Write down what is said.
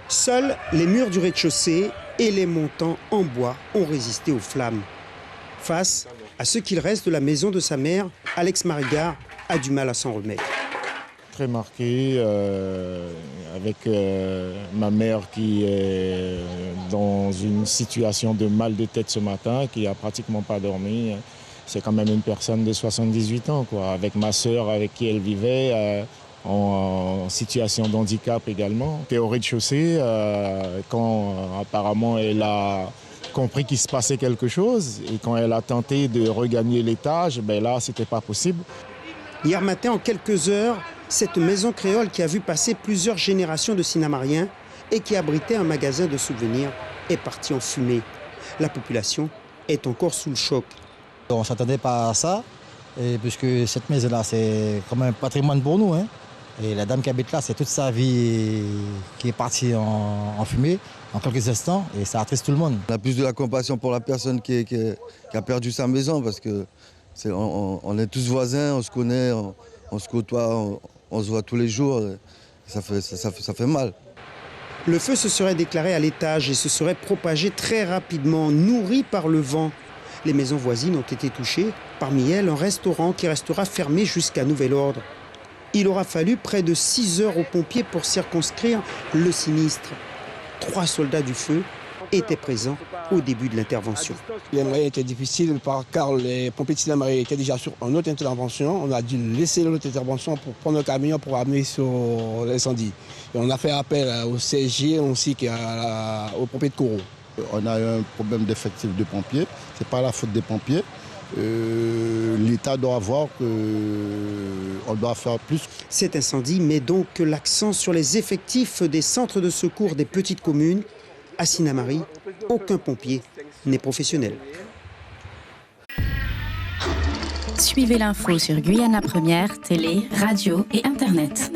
Seuls les murs du rez-de-chaussée et les montants en bois ont résisté aux flammes. Face à ce qu'il reste de la maison de sa mère, Alex Marigard a du mal à s'en remettre. Très marqué, avec ma mère qui est dans une situation de mal de tête ce matin, qui n'a pratiquement pas dormi. C'est quand même une personne de 78 ans, quoi. Avec ma sœur avec qui elle vivait, en situation de handicap également. Elle était au rez-de-chaussée quand apparemment elle a compris qu'il se passait quelque chose, et quand elle a tenté de regagner l'étage, ben là c'était pas possible. Hier matin, en quelques heures, cette maison créole qui a vu passer plusieurs générations de Sinamariens et qui abritait un magasin de souvenirs est partie en fumée. La population est encore sous le choc. On ne s'attendait pas à ça, et puisque cette maison-là, c'est comme un patrimoine pour nous, hein. Et la dame qui habite là, c'est toute sa vie qui est partie en fumée en quelques instants, et ça attriste tout le monde. On a plus de la compassion pour la personne qui a perdu sa maison, parce que on est tous voisins, on se connaît, on se côtoie, on se voit tous les jours. Ça fait mal. Le feu se serait déclaré à l'étage et se serait propagé très rapidement, nourri par le vent. Les maisons voisines ont été touchées, parmi elles un restaurant qui restera fermé jusqu'à nouvel ordre. Il aura fallu près de 6 heures aux pompiers pour circonscrire le sinistre. 3 soldats du feu étaient présents au début de l'intervention. Les moyens étaient difficiles car les pompiers de Sinamarié étaient déjà sur une autre intervention. On a dû laisser l'autre intervention pour prendre un camion pour amener sur l'incendie. Et on a fait appel au CSG ainsi qu'aux pompiers de Coro. On a un problème d'effectif de pompiers, ce n'est pas la faute des pompiers. L'État doit voir qu'on doit faire plus. Cet incendie met donc l'accent sur les effectifs des centres de secours des petites communes. À Sinamari, aucun pompier n'est professionnel. Suivez l'info sur Guyana Première, télé, radio et Internet.